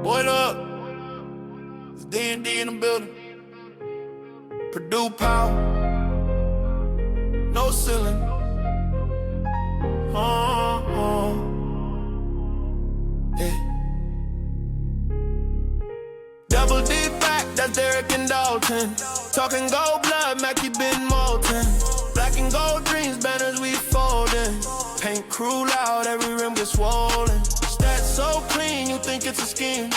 Boy up, it's D&D in the building. Purdue power, no ceiling. Yeah. Double D back, that's Derek and Dalton. Talking gold blood, Mackie Ben Moulton. Black and gold dreams, banners we folding. Paint crew loud, every rim gets swollen. Stats so clean, you think it's a scheme.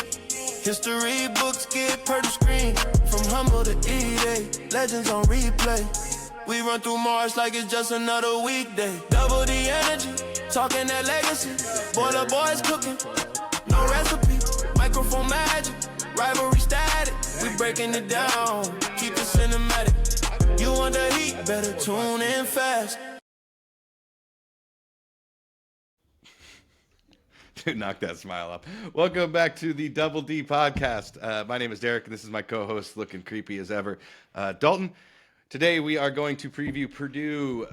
History books get per the screen. From humble to E-Day, legends on replay. We run through Mars like it's just another weekday. Double the energy, talking that legacy. Boiler boys cooking, no recipe. Microphone magic, rivalry static. We breaking it down, keep it cinematic. You want the heat, better tune in fast. Dude, knock that smile up. Welcome back to the Double D podcast. My name is Derek, and this is my co-host, looking creepy as ever, Dalton. Today we are going to preview Purdue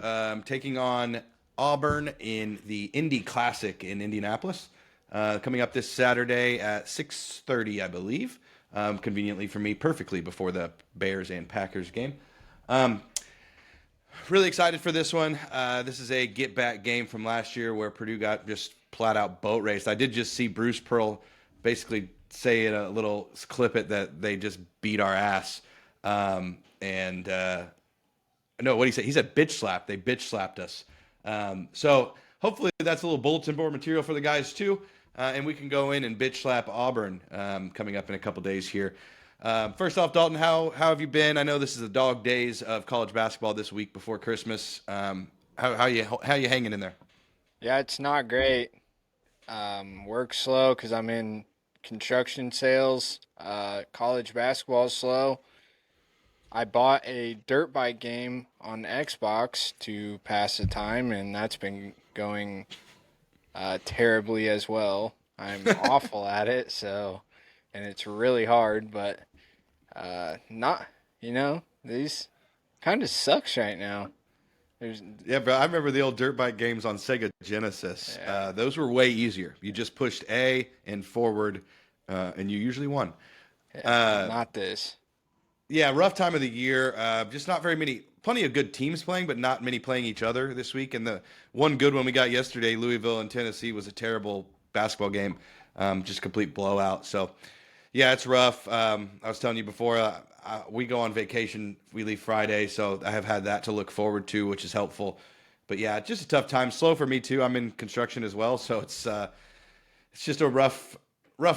taking on Auburn in the Indy Classic in Indianapolis, coming up this Saturday at 6:30, I believe. Conveniently for me, perfectly before the Bears and Packers game. Really excited for this one. This is a get-back game from last year where Purdue got just flat-out boat raced. I did just see Bruce Pearl basically say in a little clip that they just beat our ass. No, what did he say? He said bitch slap. They bitch slapped us. So hopefully that's a little bulletin board material for the guys too. And we can go in and bitch slap Auburn coming up in a couple days here. First off, Dalton, how have you been? I know this is the dog days of college basketball this week before Christmas. How you hanging in there? Yeah, it's not great. Work slow because I'm in construction sales. College basketball is slow. I bought a dirt bike game on Xbox to pass the time, and that's been going terribly as well. I'm awful at it, and it's really hard, but these kind of sucks right now. Yeah, bro, I remember the old dirt bike games on Sega Genesis. Yeah. Those were way easier. You just pushed A and forward, and you usually won. Not this. Yeah, rough time of the year. Just not very many. Plenty of good teams playing, but not many playing each other this week. And the one good one we got yesterday, Louisville and Tennessee, was a terrible basketball game, just complete blowout. So, yeah, it's rough. I was telling you before, we go on vacation. We leave Friday, so I have had that to look forward to, which is helpful. But yeah, just a tough time. Slow for me too. I'm in construction as well, so it's just a rough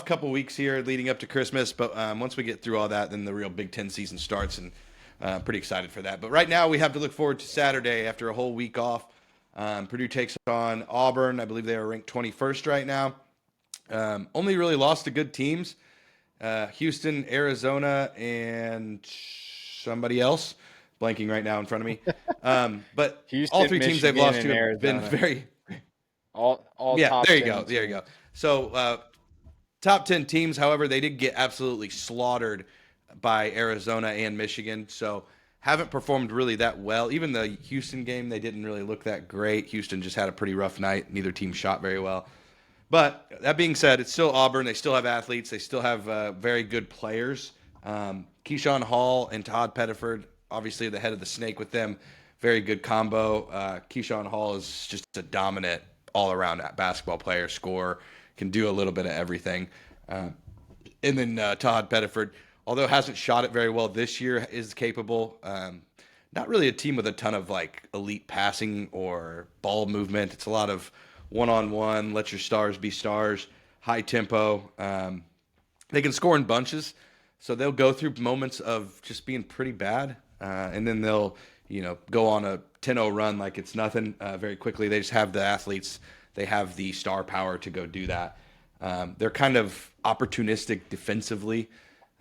couple weeks here leading up to Christmas. But once we get through all that, then the real Big Ten season starts, and pretty excited for that. But right now, we have to look forward to Saturday after a whole week off. Purdue takes on Auburn. I believe they are ranked 21st right now. Only really lost to good teams. Houston, Arizona, and somebody else. Blanking right now in front of me. But Houston, all three teams they've lost to have been very... all yeah, top there you 10 go. There you go. So top 10 teams, however, they did get absolutely slaughtered by Arizona and Michigan. So haven't performed really that well. Even the Houston game, they didn't really look that great. Houston just had a pretty rough night. Neither team shot very well. But that being said, it's still Auburn. They still have athletes. They still have very good players. Keshan Hall and Tahad Pedford, obviously the head of the snake with them. Very good combo. Keshan Hall is just a dominant all-around basketball player, scorer, can do a little bit of everything. And then Tahad Pedford, although hasn't shot it very well this year, is capable. Not really a team with a ton of like elite passing or ball movement. It's a lot of one-on-one, let your stars be stars, high tempo. They can score in bunches, so they'll go through moments of just being pretty bad, and then they'll go on a 10-0 run like it's nothing very quickly. They just have the athletes. They have the star power to go do that. They're kind of opportunistic defensively.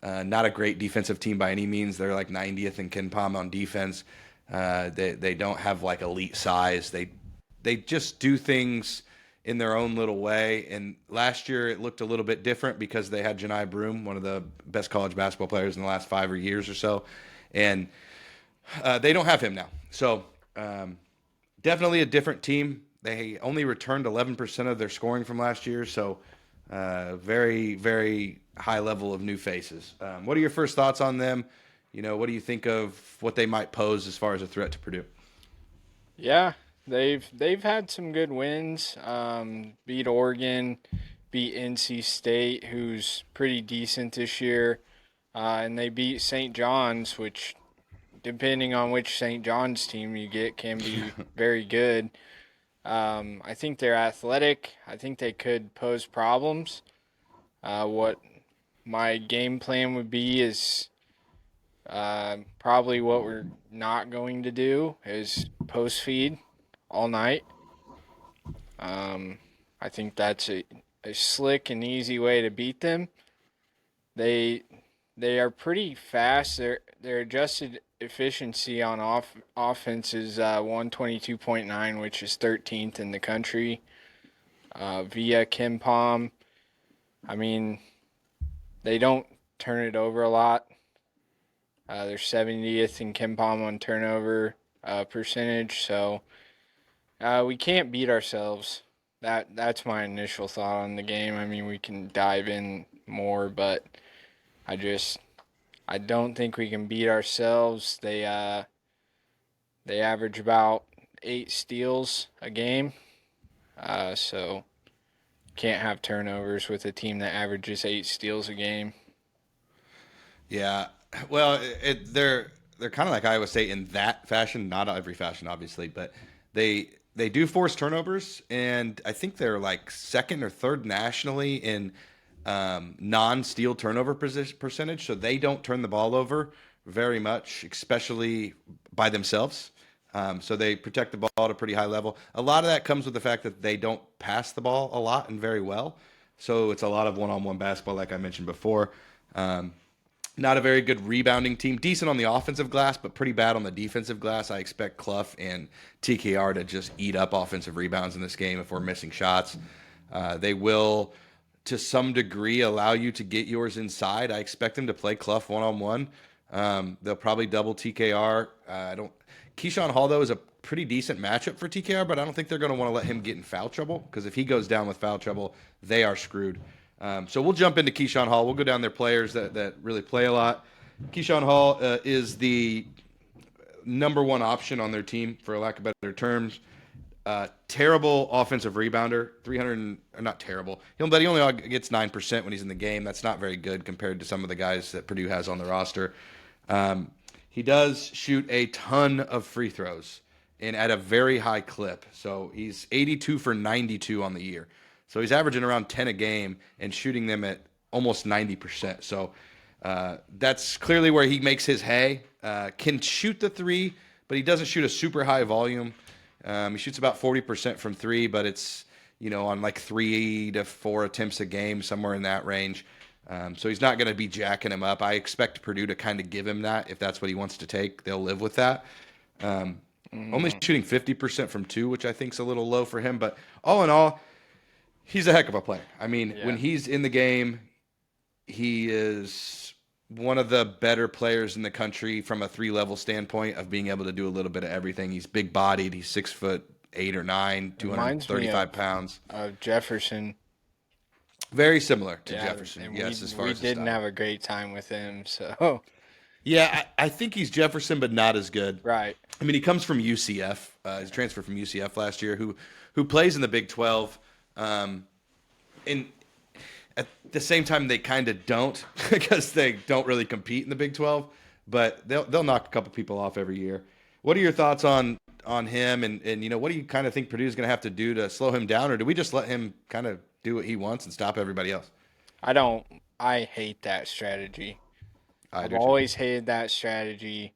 Not a great defensive team by any means. They're like 90th in KenPom on defense. They don't have like elite size. They just do things in their own little way. And last year it looked a little bit different because they had Janai Broome, one of the best college basketball players in the last 5 years or so. And they don't have him now. So definitely a different team. They only returned 11% of their scoring from last year. So Very, very high level of new faces. What are your first thoughts on them? What do you think of what they might pose as far as a threat to Purdue? Yeah, they've had some good wins. Beat Oregon, beat NC State, who's pretty decent this year, and they beat St. John's, which, depending on which St. John's team you get, can be very good. I think they're athletic. I think they could pose problems. What my game plan would be is probably what we're not going to do is post feed all night. I think that's a slick and easy way to beat them. They they are pretty fast. Their adjusted efficiency on offense is 122.9, which is 13th in the country. Via Kim Pom, I mean, they don't turn it over a lot. They're 70th in Kim Pom on turnover percentage, so we can't beat ourselves. That's my initial thought on the game. I mean, we can dive in more, but I don't think we can beat ourselves. They average about 8 steals a game, so can't have turnovers with a team that averages 8 steals a game. Yeah, well, they're kind of like Iowa State in that fashion, not every fashion, obviously, but they do force turnovers, and I think they're like second or third nationally in non-steal turnover percentage. So they don't turn the ball over very much, especially by themselves. So they protect the ball at a pretty high level. A lot of that comes with the fact that they don't pass the ball a lot and very well. So it's a lot of one-on-one basketball, like I mentioned before. Not a very good rebounding team. Decent on the offensive glass, but pretty bad on the defensive glass. I expect Clough and TKR to just eat up offensive rebounds in this game if we're missing shots. They will, to some degree, allow you to get yours inside. I expect them to play Clough one-on-one. They'll probably double TKR. Keshan Hall, though, is a pretty decent matchup for TKR, but I don't think they're going to want to let him get in foul trouble, because if he goes down with foul trouble, they are screwed. So we'll jump into Keshan Hall. We'll go down their players that really play a lot. Keshan Hall is the number one option on their team, for lack of better terms. Terrible offensive rebounder, 300, not terrible. But he only gets 9% when he's in the game. That's not very good compared to some of the guys that Purdue has on the roster. He does shoot a ton of free throws and at a very high clip. So he's 82 for 92 on the year. So he's averaging around 10 a game and shooting them at almost 90%. So that's clearly where he makes his hay. Can shoot the three, but he doesn't shoot a super high volume. He shoots about 40% from three, but it's, on like 3 to 4 attempts a game, somewhere in that range. So he's not going to be jacking him up. I expect Purdue to kind of give him that. If that's what he wants to take, they'll live with that. Only shooting 50% from two, which I think is a little low for him. But all in all, he's a heck of a player. I mean, when he's in the game, he is one of the better players in the country from a 3-level standpoint of being able to do a little bit of everything. He's big-bodied. He's 6'8" or 9", 235 pounds. Jefferson. Very similar to Jefferson, yes, as far as we didn't have a great time with him, so. Yeah, I think he's Jefferson, but not as good. Right. I mean, he comes from UCF. He's transferred from UCF last year, who plays in the Big 12. And at the same time, they kind of don't because they don't really compete in the Big 12. But they'll knock a couple people off every year. What are your thoughts on him? And what do you kind of think Purdue's going to have to do to slow him down? Or do we just let him kind of do what he wants and stop everybody else? I hate that strategy. I've always hated that strategy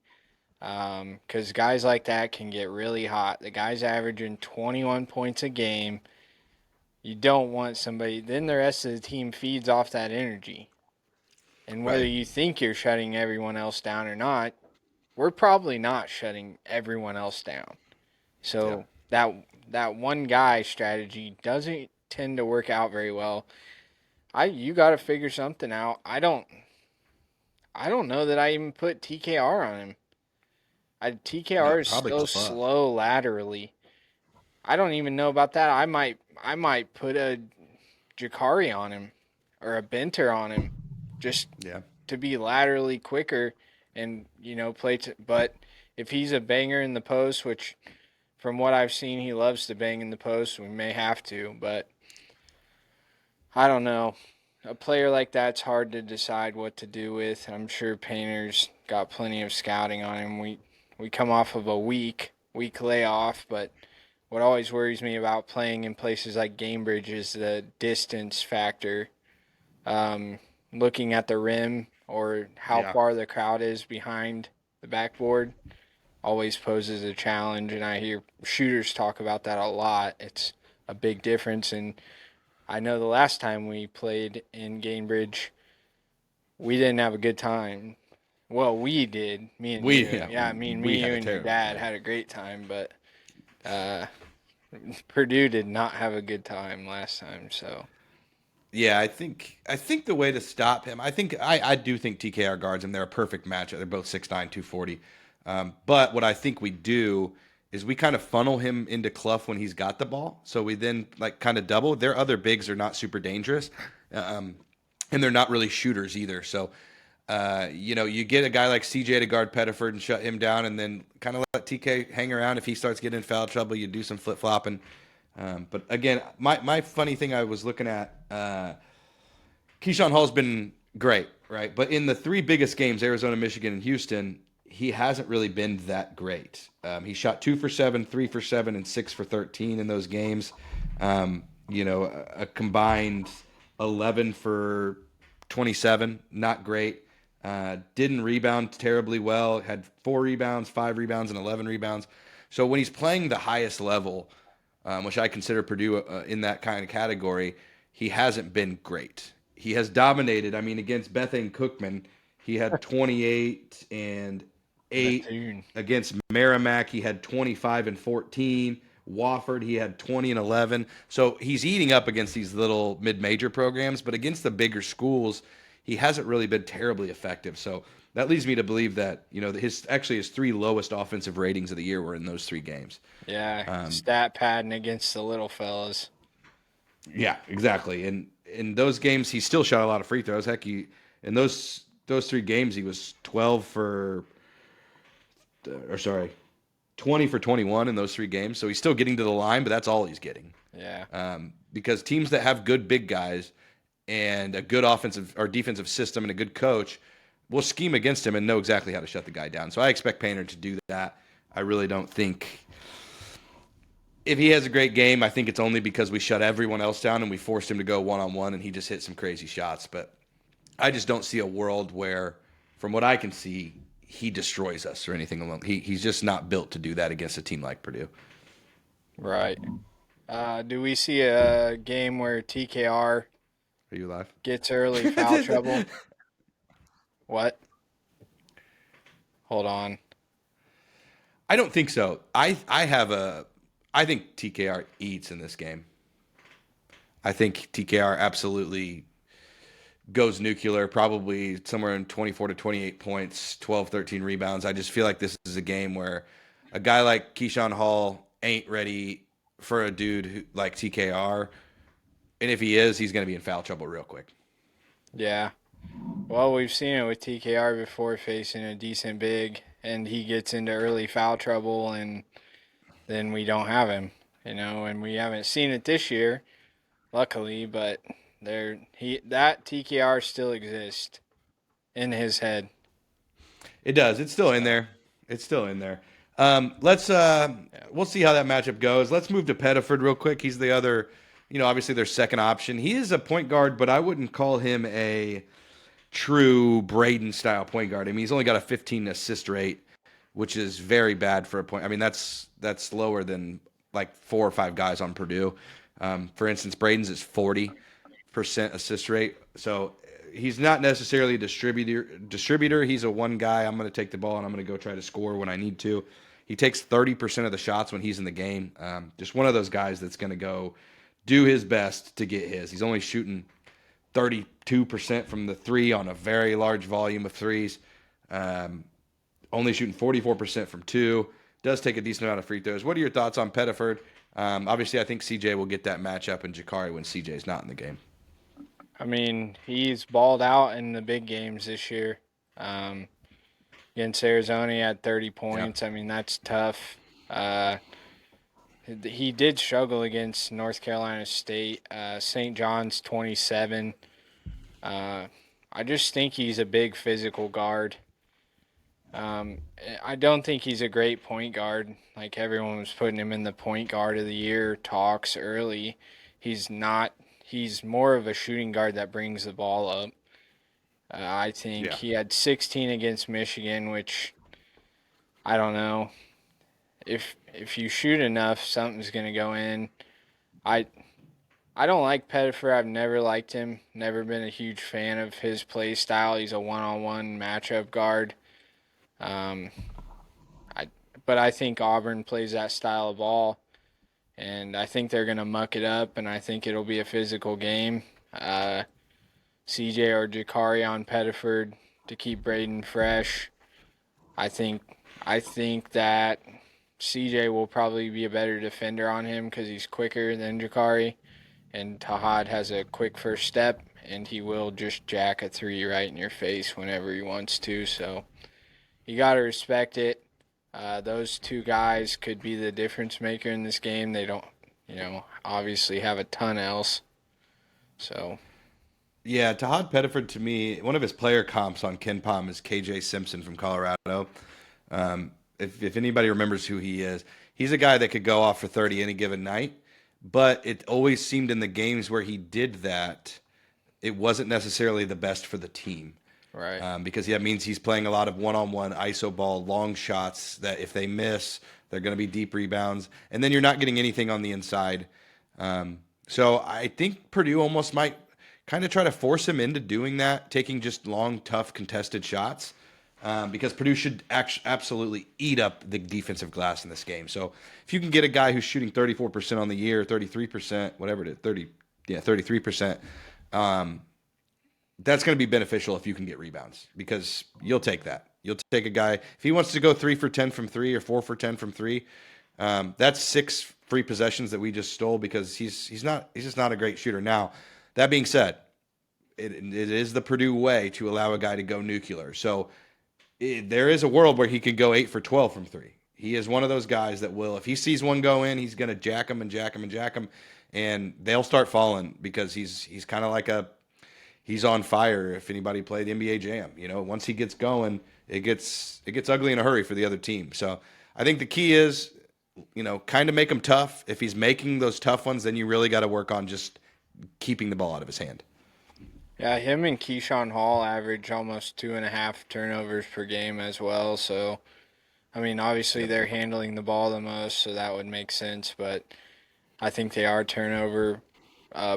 because guys like that can get really hot. The guy's averaging 21 points a game. You don't want somebody. Then the rest of the team feeds off that energy. And whether you think you're shutting everyone else down or not, we're probably not shutting everyone else down. So that one guy strategy doesn't tend to work out very well. You got to figure something out. I don't know that I even put TKR on him. TKR is so slow laterally. I don't even know about that. I might put a Jakari on him or a Benter on him, just Yeah. to be laterally quicker and play. But if he's a banger in the post, which from what I've seen he loves to bang in the post, we may have to. But I don't know. A player like that's hard to decide what to do with. I'm sure Painter's got plenty of scouting on him. We come off of a week layoff, but what always worries me about playing in places like Gamebridge is the distance factor. Looking at the rim or how far the crowd is behind the backboard always poses a challenge, and I hear shooters talk about that a lot. It's a big difference, and I know the last time we played in Gamebridge, we didn't have a good time. Well, we did. Me and you. Yeah, me and you and your dad had a great time, but Purdue did not have a good time last time. So Yeah, I think the way to stop him, I do think TKR guards him. They're a perfect matchup. They're both 6'9", 240. But what I think we do is we kind of funnel him into Clough when he's got the ball. So we then kind of double. Their other bigs are not super dangerous, and they're not really shooters either. So you get a guy like CJ to guard Pedford and shut him down, and then kind of let TK hang around. If he starts getting in foul trouble, you do some flip flopping. But again, my funny thing I was looking at, Keshan Hall's been great, right? But in the three biggest games, Arizona, Michigan, and Houston, he hasn't really been that great. He shot 2 for 7, 3 for 7, and 6 for 13 in those games. A combined 11 for 27, not great. Didn't rebound terribly well. Had 4 rebounds, 5 rebounds, and 11 rebounds. So when he's playing the highest level, which I consider Purdue in that kind of category, he hasn't been great. He has dominated. I mean, against Bethane Cookman, he had 28 and 8. Bethune. Against Merrimack, he had 25 and 14. Wofford, he had 20 and 11. So he's eating up against these little mid-major programs, but against the bigger schools, he hasn't really been terribly effective. So that leads me to believe that, his 3 lowest offensive ratings of the year were in those 3 games. Yeah, stat padding against the little fellas. Yeah, exactly. And in those games, he still shot a lot of free throws. Heck, in those 3 games, he was 20 for 21 in those 3 games. So he's still getting to the line, but that's all he's getting. Yeah. Because teams that have good big guys and a good offensive or defensive system and a good coach will scheme against him and know exactly how to shut the guy down. So I expect Painter to do that. I really don't think if he has a great game, I think it's only because we shut everyone else down and we forced him to go one-on-one and he just hit some crazy shots. But I just don't see a world where, from what I can see, he destroys us or anything alone. He's just not built to do that against a team like Purdue. Right. Do we see a game where TKR Are you live? gets early foul trouble? What? Hold on. I don't think so. I think TKR eats in this game. I think TKR absolutely goes nuclear, probably somewhere in 24 to 28 points, 12, 13 rebounds. I just feel like this is a game where a guy like Keshan Hall ain't ready for a dude like TKR. And if he is, he's going to be in foul trouble real quick. Yeah. Well, we've seen it with TKR before facing a decent big, and he gets into early foul trouble, and then we don't have him, and we haven't seen it this year, luckily, but that TKR still exists in his head. It does. It's still in there. We'll see how that matchup goes. Let's move to Pedford real quick. He's the other, obviously their second option. He is a point guard, but I wouldn't call him a true Braden style point guard. I mean, he's only got a 15 assist rate, which is very bad for a point. I mean, that's lower than like 4 or 5 guys on Purdue. For instance, Braden's is 40% assist rate. So he's not necessarily a distributor. He's a one guy. I'm going to take the ball and I'm going to go try to score when I need to. He takes 30% of the shots when he's in the game. Just one of those guys that's going to go do his best to get his. He's only shooting 32% from the 3 on a very large volume of 3s. Only shooting 44% from 2. Does take a decent amount of free throws. What are your thoughts on Pedford? Obviously, I think CJ will get that matchup in Jakari when CJ's not in the game. I mean, he's balled out in the big games this year. Um, Against Arizona, he had 30 Yeah. points. I mean, that's tough. Uh, he did struggle against North Carolina State. St. John's 27. Uh, I just think he's a big physical guard. Um, I don't think he's a great point guard. Like everyone was putting him in the point guard of the year talks early. He's not. He's more of a shooting guard that brings the ball up. I think Yeah. he had 16 against Michigan, which I don't know. If you shoot enough, something's gonna go in. I I don't like Pettiford. I've never liked him. Never been a huge fan of his play style. He's a one-on-one matchup guard. Um, I but I think Auburn plays that style of ball, and I think they're gonna muck it up, and I think it'll be a physical game. CJ or Jakari on Pettiford to keep Braden fresh. I think I think that CJ will probably be a better defender on him because he's quicker than Jakari, and Tahad has a quick first step, and he will just jack a three right in your face whenever he wants to. So you got to respect it. Those two guys could be the difference maker in this game. They don't, obviously have a ton else. So Yeah, Tahad Pedford, to me, one of his player comps on Ken Palm is KJ Simpson from Colorado. If anybody remembers who he is, he's a guy that could go off for 30 any given night, but it always seemed in the games where he did that, it wasn't necessarily the best for the team. right. Because that means he's playing a lot of one-on-one iso ball, long shots that if they miss, they're going to be deep rebounds, and then you're not getting anything on the inside. So I think Purdue almost might kind of try to force him into doing that, taking just long, tough, contested shots, because Purdue should absolutely eat up the defensive glass in this game. So if you can get a guy who's shooting 34% on the year, 33%, whatever it is, 33%, that's going to be beneficial if you can get rebounds, because you'll take that. You'll take a guy if he wants to go 3 for 10 from 3 or 4 for 10 from 3. That's 6 free possessions that we just stole because he's just not a great shooter. Now, that being said, it is the Purdue way to allow a guy to go nuclear. So there is a world where he could go 8 for 12 from 3. He is one of those guys that will, if he sees one go in, he's going to jack him and jack him and jack him, and they'll start falling because he's kind of like he's on fire. If anybody played the NBA Jam, once he gets going, it gets ugly in a hurry for the other team. So I think the key is, kind of make him tough. If he's making those tough ones, then you really got to work on just keeping the ball out of his hand. Yeah, him and Keshan Hall average almost 2.5 turnovers per game as well. So, I mean, obviously they're handling the ball the most, so that would make sense. But I think they are turnover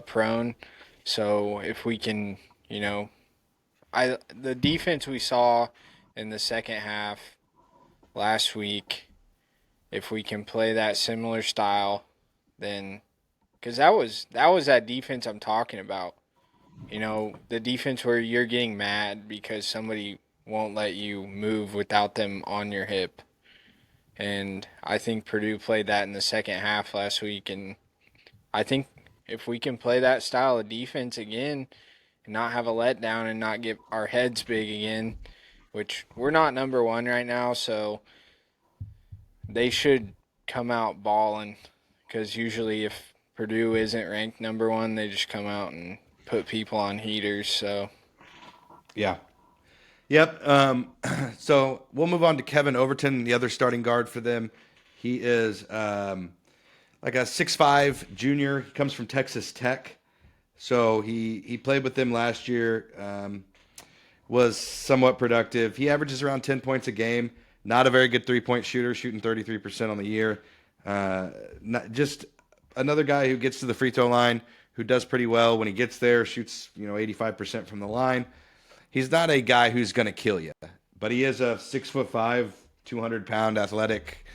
prone. So if we can, the defense we saw in the second half last week, if we can play that similar style, then because that was that defense I'm talking about. The defense where you're getting mad because somebody won't let you move without them on your hip. And I think Purdue played that in the second half last week. And I think if we can play that style of defense again and not have a letdown and not get our heads big again, which we're not number one right now, so they should come out balling. Because usually if Purdue isn't ranked number one, they just come out and put people on heaters. So Yeah. Yep. So we'll move on to Kevin Overton, the other starting guard for them. He is like a 6'5" junior. He comes from Texas Tech. So he played with them last year, was somewhat productive. He averages around 10 points a game. Not a very good three-point shooter, shooting 33% on the year. Just another guy who gets to the free throw line, who does pretty well when he gets there, shoots 85% from the line. He's not a guy who's going to kill you, but he is a 6'5", 200-pound athletic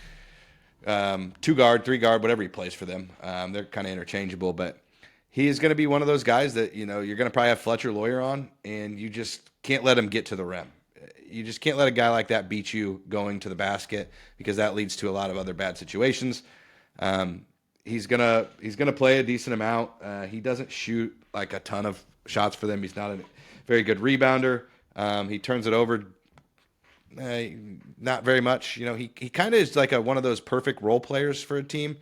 2-guard, 3-guard, whatever he plays for them. They're kind of interchangeable, but he is going to be one of those guys that you're going to probably have Fletcher Lawyer on, and you just can't let him get to the rim. You just can't let a guy like that beat you going to the basket, because that leads to a lot of other bad situations. He's gonna play a decent amount. He doesn't shoot like a ton of shots for them. He's not a very good rebounder. He turns it over not very much. He kind of is like one of those perfect role players for a team.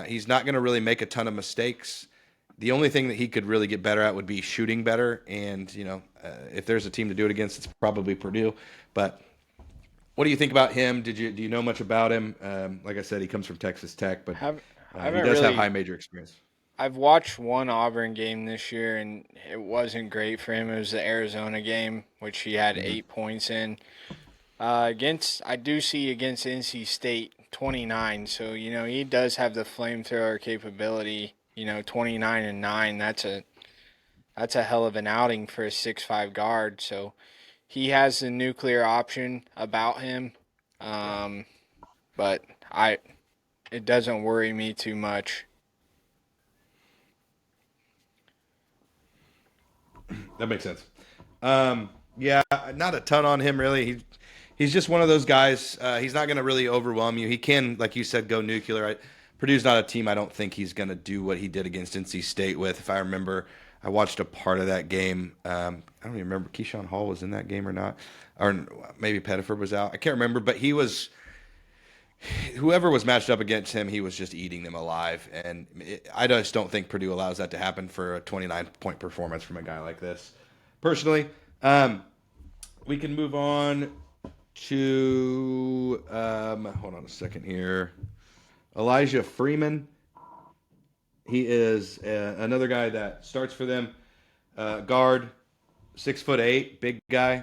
He's not going to really make a ton of mistakes. The only thing that he could really get better at would be shooting better. And, if there's a team to do it against, it's probably Purdue. But what do you think about him? Do you know much about him? Like I said, he comes from Texas Tech, but he does have high major experience. I've watched one Auburn game this year, and it wasn't great for him. It was the Arizona game, which he had 8 points in. I do see against NC State 29. So he does have the flamethrower capability. 29 and 9. That's a hell of an outing for a 6'5" guard. So he has the nuclear option about him, but it doesn't worry me too much. That makes sense. Yeah, not a ton on him really. He's just one of those guys. He's not going to really overwhelm you. He can, like you said, go nuclear. Purdue's not a team I don't think he's going to do what he did against NC State with. If I remember, I watched a part of that game. I don't even remember Keshan Hall was in that game or not. Or maybe Pedford was out. I can't remember, but whoever was matched up against him, he was just eating them alive. And I just don't think Purdue allows that to happen for a 29-point performance from a guy like this. Personally, we can move on to hold on a second here. Elijah Freeman. He is another guy that starts for them. Guard, 6'8", big guy,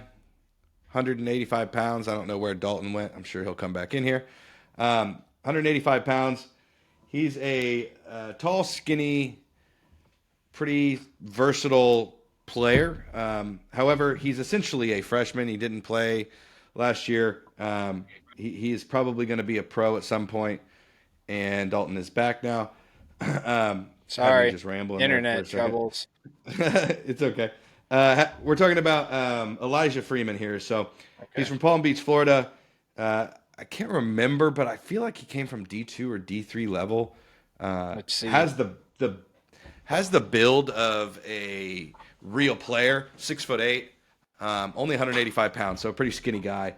185 pounds. I don't know where Dalton went. I'm sure he'll come back in here. 185 pounds. He's a tall, skinny, pretty versatile player. However, he's essentially a freshman. He didn't play last year. He is probably going to be a pro at some point. And Dalton is back now. Sorry, just rambling. Internet troubles. It's okay. We're talking about Elijah Freeman here. So He's from Palm Beach, Florida. I can't remember, but I feel like he came from D2 or D3 level. Let's see. Has the build of a real player, 6'8", only 185 pounds, so a pretty skinny guy.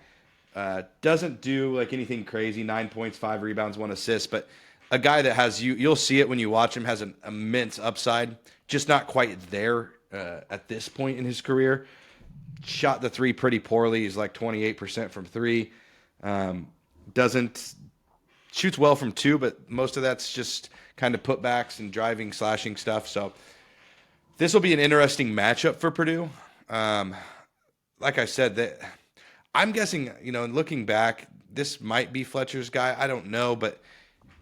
Doesn't do like anything crazy. 9 points, 5 rebounds, 1 assist, but a guy that has you'll see it when you watch him, has an immense upside. Just not quite there at this point in his career. Shot the three pretty poorly. He's like 28% from three. Shoots well from two, but most of that's just kind of putbacks and driving, slashing stuff. So this will be an interesting matchup for Purdue. Like I said, that I'm guessing, looking back, this might be Fletcher's guy. I don't know, but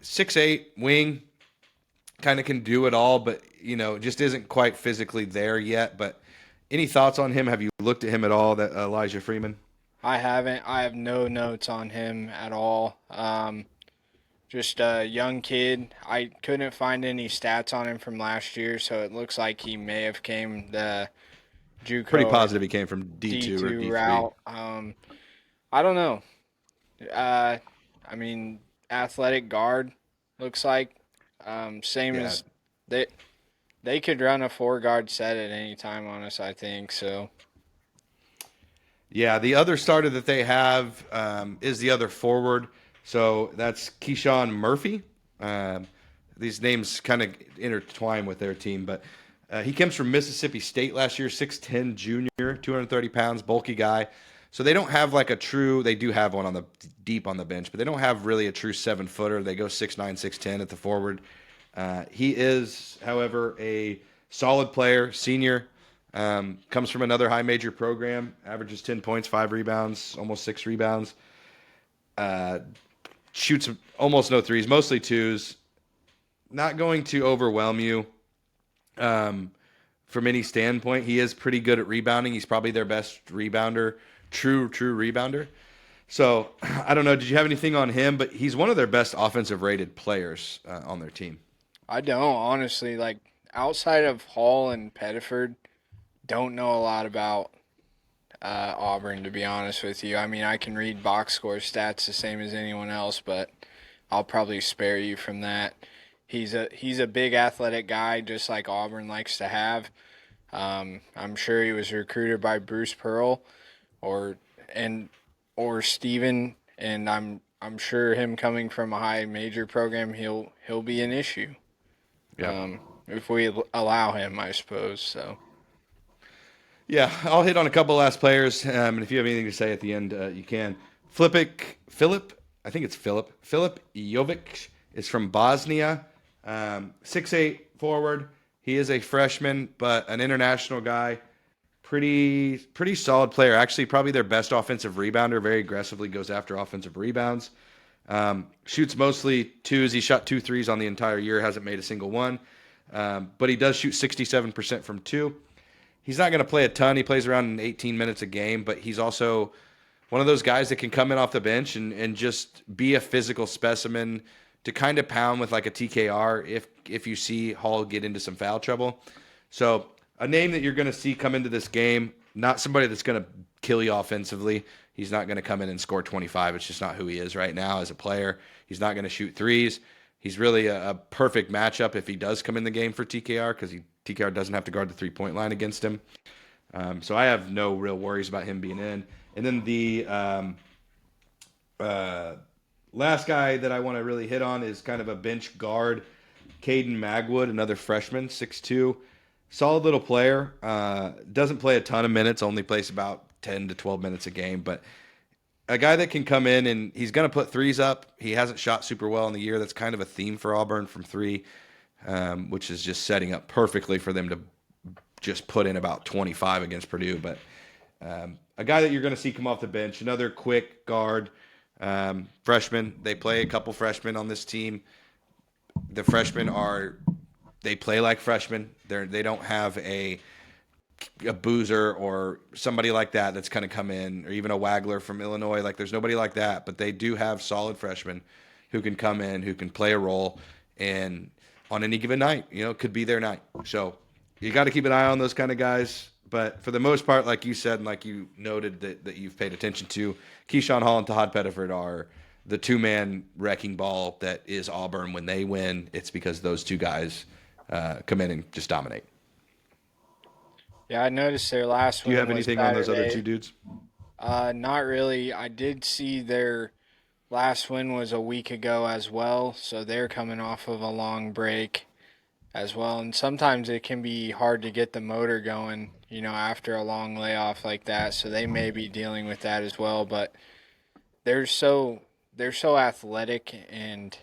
6'8", wing, kind of can do it all, but, just isn't quite physically there yet. But any thoughts on him? Have you looked at him at all, that Elijah Freeman? I haven't. I have no notes on him at all. Just a young kid. I couldn't find any stats on him from last year, so it looks like he may have came the JUCO. Pretty positive he came from D2 or D3 route. I don't know. Athletic guard looks like. Same as they could run a 4-guard set at any time on us, I think. So. Yeah, the other starter that they have is the other forward. So that's Keyshawn Murphy. These names kind of intertwine with their team, but he comes from Mississippi State last year, 6'10", junior, 230 pounds, bulky guy. So they don't have like a true – they do have one deep on the bench, but they don't have really a true 7-footer. They go 6'9", 6'10" at the forward. He is, however, a solid player, senior. Comes from another high major program, averages 10 points, 5 rebounds, almost 6 rebounds. Shoots almost no threes, mostly twos. Not going to overwhelm you from any standpoint. He is pretty good at rebounding. He's probably their best rebounder, true rebounder. So I don't know. Did you have anything on him? But he's one of their best offensive rated players on their team. I don't, honestly. Like, outside of Hall and Pedford, don't know a lot about Auburn, to be honest with you. I mean, I can read box score stats the same as anyone else, but I'll probably spare you from that. He's a big athletic guy, just like Auburn likes to have. I'm sure he was recruited by Bruce Pearl or and or Steven, and I'm sure him coming from a high major program, he'll be an issue. Yeah. If we allow him, I suppose. So Yeah, I'll hit on a couple last players, and if you have anything to say at the end, you can. Philip, I think it's Philip Jovic is from Bosnia, 6'8" forward. He is a freshman, but an international guy. Pretty solid player. Actually, probably their best offensive rebounder. Very aggressively goes after offensive rebounds. Shoots mostly twos. He shot 2 threes on the entire year. Hasn't made a single one. But he does shoot 67% from two. He's not going to play a ton. He plays around 18 minutes a game, but he's also one of those guys that can come in off the bench and just be a physical specimen to kind of pound with like a TKR if you see Hall get into some foul trouble. So a name that you're going to see come into this game, not somebody that's going to kill you offensively. He's not going to come in and score 25. It's just not who he is right now as a player. He's not going to shoot threes. He's really a perfect matchup if he does come in the game for TKR because TKR doesn't have to guard the three-point line against him. So I have no real worries about him being in. And then the last guy that I want to really hit on is kind of a bench guard, Caden Magwood, another freshman, 6'2", solid little player. Doesn't play a ton of minutes, only plays about 10 to 12 minutes a game, but a guy that can come in and he's going to put threes up. He hasn't shot super well in the year. That's kind of a theme for Auburn from three, which is just setting up perfectly for them to just put in about 25 against Purdue. But a guy that you're going to see come off the bench, another quick guard, freshman. They play a couple freshmen on this team. The freshmen they play like freshmen. They don't have a Boozer or somebody like that that's going to come in, or even a Wagler from Illinois. Like there's nobody like that, but they do have solid freshmen who can come in, who can play a role, and on any given night, could be their night. So you got to keep an eye on those kind of guys. But for the most part, like you said, and like you noted that you've paid attention to, Keshan Hall and Tahad Pedford are the two-man wrecking ball that is Auburn. When they win, it's because those two guys come in and just dominate. yeah, I noticed their last Do one. you have was anything on those other Saturday. two dudes? Not really. I did see their last win was a week ago as well, so they're coming off of a long break as well. And sometimes it can be hard to get the motor going, after a long layoff like that. So they may be dealing with that as well. But they're so athletic and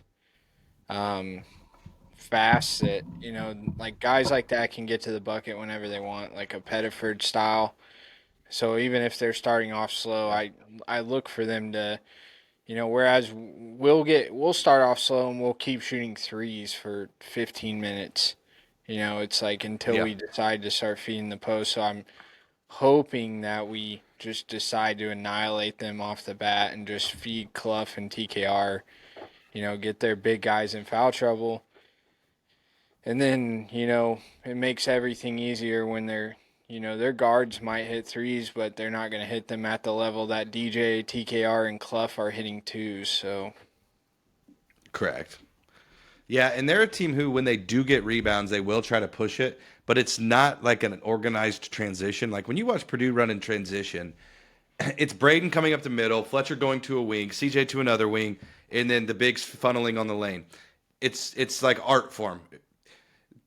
fast that like guys like that can get to the bucket whenever they want, like a Pettiford style. So even if they're starting off slow, I look for them to, whereas we'll start off slow and we'll keep shooting threes for 15 minutes. It's like until Yeah. we decide to start feeding the post. So I'm hoping that we just decide to annihilate them off the bat and just feed Clough and TKR, get their big guys in foul trouble. And then, it makes everything easier when their guards might hit threes, but they're not going to hit them at the level that DJ, TKR, and Clough are hitting twos. So, Correct. Yeah, and they're a team who, when they do get rebounds, they will try to push it, but it's not like an organized transition. Like when you watch Purdue run in transition, it's Braden coming up the middle, Fletcher going to a wing, CJ to another wing, and then the bigs funneling on the lane. It's like art form.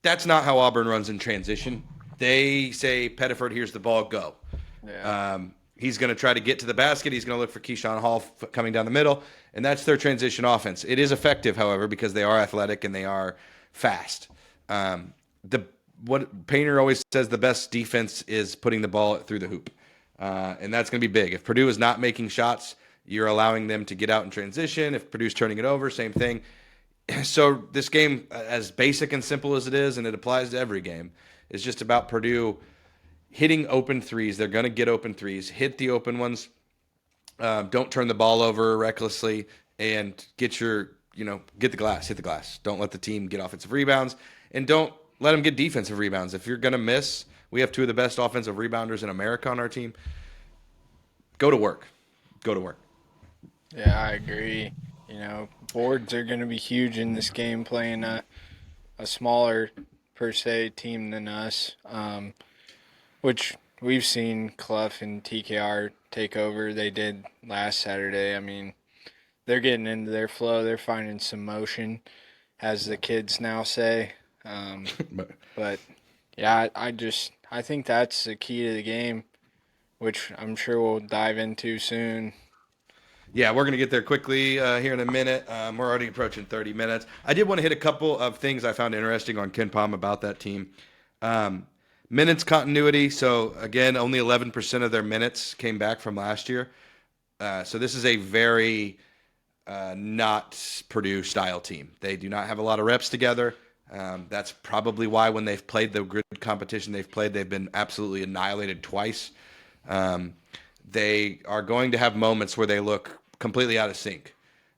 That's not how Auburn runs in transition. They say, Pettiford, here's the ball, go. yeah. He's going to try to get to the basket. He's going to look for Keshan Hall coming down the middle, and that's their transition offense. It is effective, however, because they are athletic and they are fast. What Painter always says, the best defense is putting the ball through the hoop, and that's going to be big. If Purdue is not making shots, you're allowing them to get out in transition. If Purdue's turning it over, same thing. So this game, as basic and simple as it is, and it applies to every game, is just about Purdue hitting open threes. They're going to get open threes. Hit the open ones. Don't turn the ball over recklessly, and get the glass. Hit the glass. Don't let the team get offensive rebounds, and don't let them get defensive rebounds. If you're going to miss, we have two of the best offensive rebounders in America on our team. Go to work. Go to work. Yeah, I agree. Boards are going to be huge in this game, playing a smaller, per se, team than us. which we've seen Clough and TKR take over. They did last Saturday. I mean, they're getting into their flow. They're finding some motion, as the kids now say. But But yeah, I think that's the key to the game, which I'm sure we'll dive into soon. yeah, we're going to get there quickly here in a minute. We're already approaching 30 minutes. I did want to hit a couple of things I found interesting on Ken Palm about that team. Um, Minutes continuity. So, again, only 11% of their minutes came back from last year. So this is a very not Purdue style team. They do not have a lot of reps together. That's probably why when they've played the good competition they've played, they've been absolutely annihilated twice. They are going to have moments where they look completely out of sync.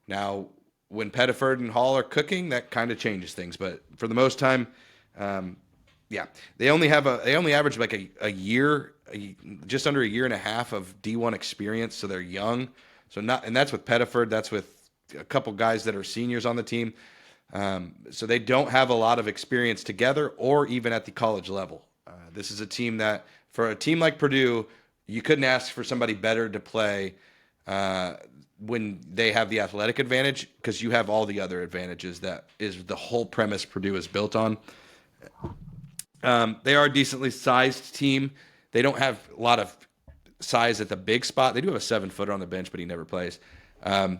Now, when Pedford and Hall are cooking, that kind of changes things. But for the most time, yeah, they only average like a year, just under a year and a half of D1 experience, so they're young. So not, and that's with Pedford. That's with a couple guys that are seniors on the team. So they don't have a lot of experience together or even at the college level. This is a team that, for a team like Purdue, you couldn't ask for somebody better to play when they have the athletic advantage, because you have all the other advantages that is the whole premise Purdue is built on. They are a decently sized team. They don't have a lot of size at the big spot. They do have a 7-footer on the bench, but he never plays. But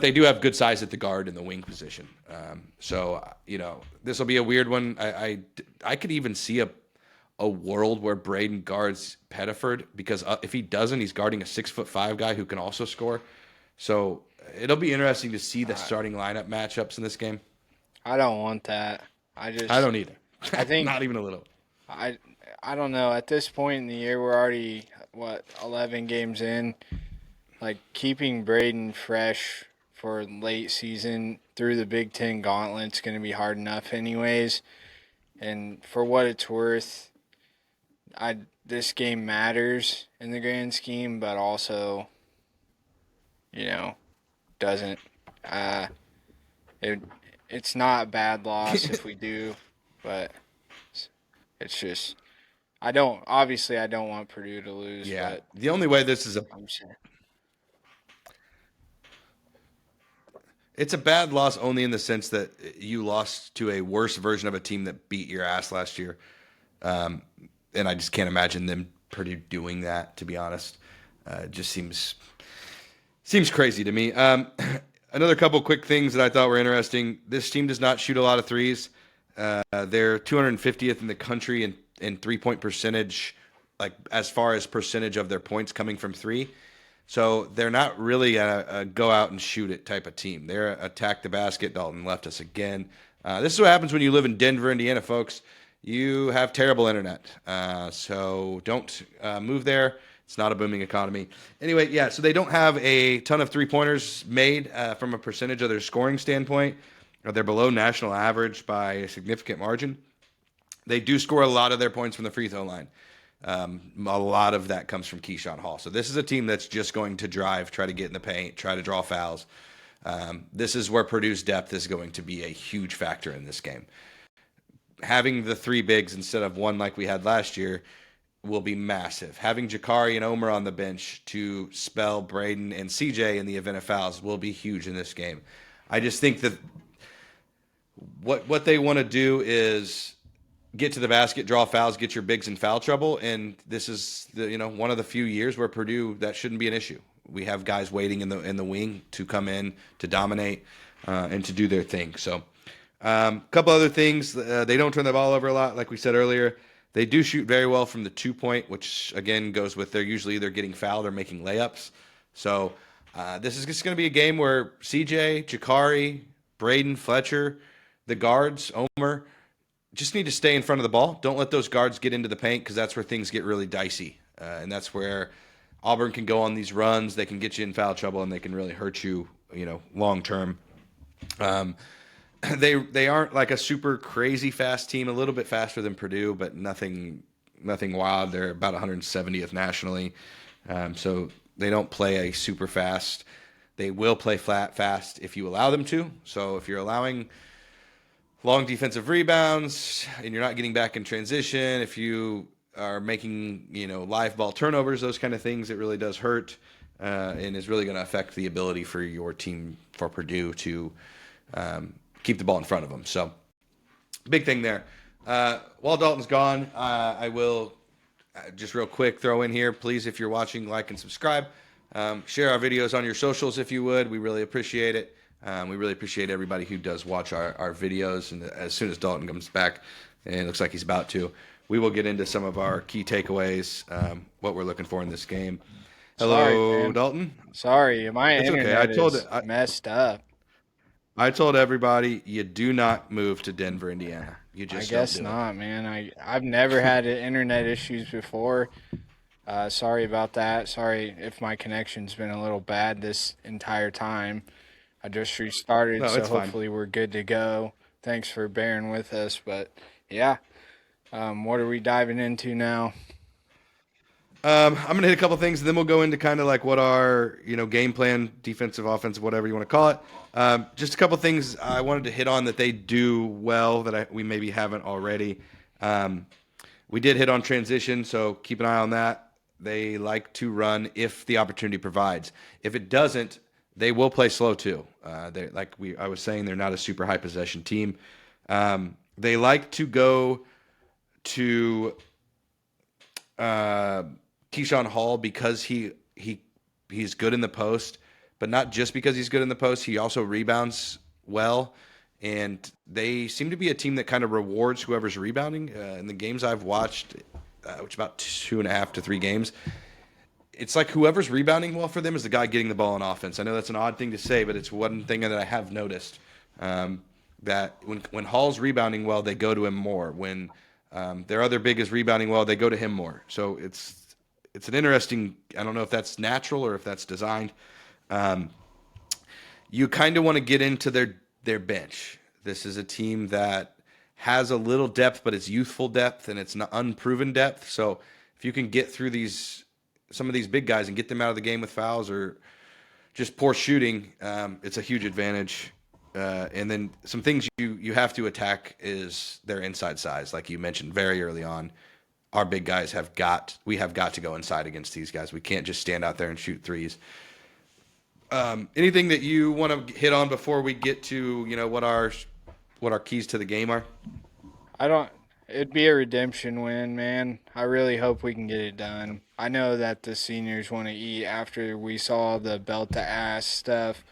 they do have good size at the guard and the wing position. So, this will be a weird one. I could even see a world where Braden guards Pedford, because if he doesn't, he's guarding a 6'5" guy who can also score. So it'll be interesting to see the starting lineup matchups in this game. I don't want that. I don't either. I think Not even a little. I don't know. At this point in the year, we're already 11 games in. Like, keeping Braden fresh for late season through the Big Ten gauntlet's going to be hard enough, anyways. And for what it's worth, this game matters in the grand scheme, but also, doesn't. It's not a bad loss if we do, but it's just I don't want Purdue to lose. Yeah, but the only way this is it's a bad loss only in the sense that you lost to a worse version of a team that beat your ass last year. And I just can't imagine them Purdue doing that, to be honest. It just seems crazy to me. Another couple quick things that I thought were interesting. This team does not shoot a lot of threes. They're 250th in the country in three-point percentage, like as far as percentage of their points coming from three. So they're not really a go out and shoot it type of team. They're attack the basket. Dalton left us again. This is what happens when you live in Denver, Indiana, folks. You have terrible internet. So don't move there. It's not a booming economy. Anyway, yeah, so they don't have a ton of three-pointers made from a percentage of their scoring standpoint. They're below national average by a significant margin. They do score a lot of their points from the free throw line. A lot of that comes from Keshan Hall. So this is a team that's just going to drive, try to get in the paint, try to draw fouls. This is where Purdue's depth is going to be a huge factor in this game. Having the three bigs instead of one like we had last year will be massive. Having Jakari and Omer on the bench to spell Braden and CJ in the event of fouls will be huge in this game. I just think that what they want to do is get to the basket, draw fouls, get your bigs in foul trouble, and this is one of the few years where Purdue, that shouldn't be an issue. We have guys waiting in the wing to come in to dominate and to do their thing. So a couple other things. They don't turn the ball over a lot, like we said earlier. They do shoot very well from the 2-point, which, again, goes with they're usually either getting fouled or making layups. So this is just going to be a game where CJ, Jakari, Braden, Fletcher, the guards, Omer, just need to stay in front of the ball. Don't let those guards get into the paint, because that's where things get really dicey. And that's where Auburn can go on these runs. They can get you in foul trouble, and they can really hurt you, long term. They aren't like a super crazy fast team, a little bit faster than Purdue, but nothing wild. They're about 170th nationally. So they don't play a super fast. They will play fast if you allow them to. So if you're allowing long defensive rebounds and you're not getting back in transition, if you are making, live ball turnovers, those kind of things, it really does hurt, and is really going to affect the ability for your team, for Purdue, to keep the ball in front of them. So, big thing there. While Dalton's gone, I will just real quick throw in here, please, if you're watching, like and subscribe. Share our videos on your socials if you would. We really appreciate it. We really appreciate everybody who does watch our videos. And as soon as Dalton comes back, and it looks like he's about to, we will get into some of our key takeaways, what we're looking for in this game. Hello, Sorry, man. Dalton. Sorry, my It's okay. internet is messed up. I told everybody you do not move to Denver, Indiana. You just I guess don't do not, man. I've never had internet issues before. Sorry about that. Sorry if my connection's been a little bad this entire time. I just restarted, No, so it's fine. hopefully we're good to go. Thanks for bearing with us, but yeah. What are we diving into now? I'm going to hit a couple things, and then we'll go into kind of like what our game plan, defensive, offensive, whatever you want to call it. Just a couple things I wanted to hit on that they do well that we maybe haven't already. We did hit on transition, so keep an eye on that. They like to run if the opportunity provides. If it doesn't, they will play slow too. I was saying, they're not a super high possession team. They like to go to Keshan Hall because he's good in the post, but not just because he's good in the post. He also rebounds well, and they seem to be a team that kind of rewards whoever's rebounding. In the games I've watched, which about 2.5 to 3 games, it's like whoever's rebounding well for them is the guy getting the ball on offense. I know that's an odd thing to say, but it's one thing that I have noticed, that when Hall's rebounding well, they go to him more. When their other big is rebounding well, they go to him more. So it's an interesting, I don't know if that's natural or if that's designed. You kind of want to get into their bench. This is a team that has a little depth, but it's youthful depth and it's not unproven depth. So if you can get through some of these big guys and get them out of the game with fouls or just poor shooting, it's a huge advantage. And then some things you have to attack is their inside size. Like you mentioned very early on, our big guys have got to go inside against these guys. We can't just stand out there and shoot threes. Anything that you want to hit on before we get to what our keys to the game are? It'd be a redemption win, man. I really hope we can get it done. I know that the seniors want to eat after we saw the belt to ass stuff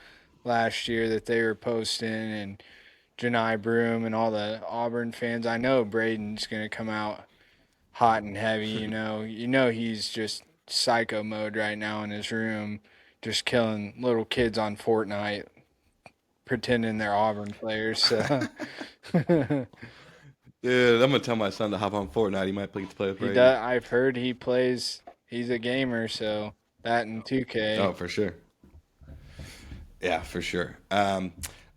last year that they were posting, and Janai Broom and all the Auburn fans. I know Braden's going to come out hot and heavy, he's just psycho mode right now in his room, just killing little kids on Fortnite, pretending they're Auburn players. So. Dude, I'm going to tell my son to hop on Fortnite. He might play with Brady. I've heard he's a gamer, so that and 2K. Oh, for sure. Yeah, for sure.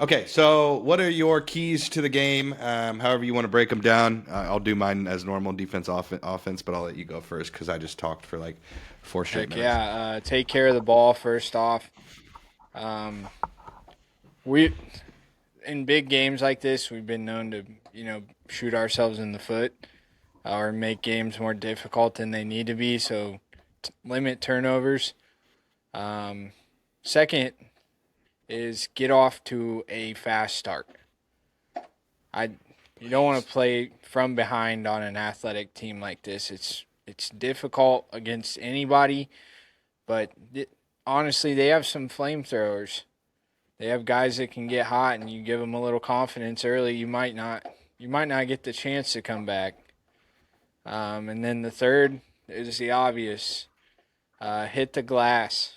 Okay, so what are your keys to the game? However you want to break them down. I'll do mine as normal, defense, offense, but I'll let you go first because I just talked for like 4 straight minutes. Yeah, take care of the ball first off. We in big games like this, we've been known to shoot ourselves in the foot or make games more difficult than they need to be. So limit turnovers. Second is get off to a fast start. You don't want to play from behind on an athletic team like this. It's difficult against anybody, but honestly, they have some flamethrowers. They have guys that can get hot, and you give them a little confidence early, you might not get the chance to come back. And then the third is the obvious: hit the glass.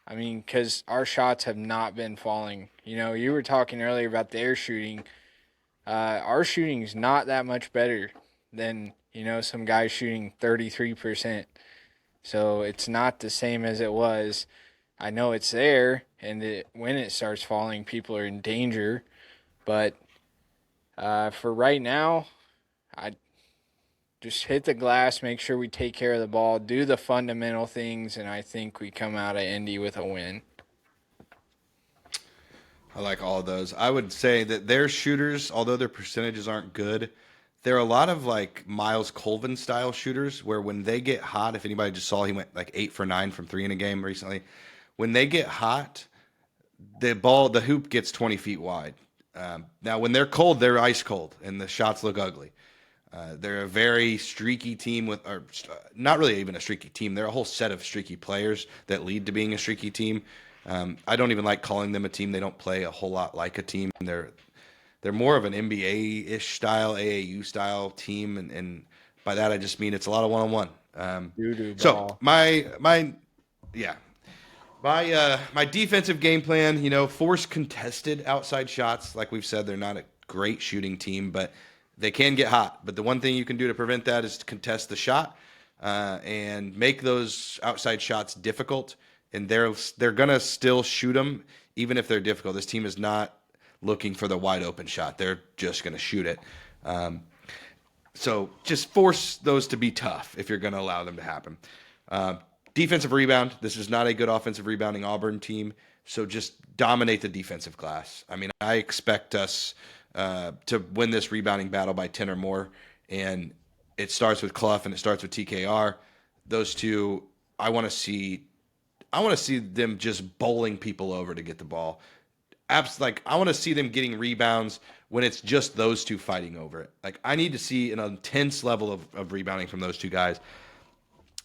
I mean, because our shots have not been falling. You were talking earlier about their shooting. Our shooting is not that much better than, some guys shooting 33%. So it's not the same as it was. I know it's there, and when it starts falling, people are in danger. But for right now, I just hit the glass, make sure we take care of the ball, do the fundamental things, and I think we come out of Indy with a win. I like all of those. I would say that their shooters, although their percentages aren't good, they're a lot of like Miles Colvin style shooters where when they get hot, if anybody just saw, he went like 8 for 9 from three in a game recently. When they get hot, the hoop gets 20 feet wide. Now, when they're cold, they're ice cold, and the shots look ugly. They're a very streaky team or not really even a streaky team. They're a whole set of streaky players that lead to being a streaky team. I don't even like calling them a team. They don't play a whole lot like a team. They're more of an NBA-ish style, AAU style team, and by that I just mean it's a lot of one-on-one. Doo-doo So ball. my defensive game plan, force contested outside shots. Like we've said, they're not a great shooting team, but they can get hot. But the one thing you can do to prevent that is to contest the shot and make those outside shots difficult. And they're gonna still shoot them even if they're difficult. This team is not looking for the wide open shot. They're just gonna shoot it. So just force those to be tough if you're gonna allow them to happen. Defensive rebound. This is not a good offensive rebounding Auburn team. So just dominate the defensive glass. I mean, I expect us to win this rebounding battle by 10 or more. And it starts with Clough and it starts with TKR. Those two, I want to see them just bowling people over to get the ball. I want to see them getting rebounds when it's just those two fighting over it. Like, I need to see an intense level of rebounding from those two guys.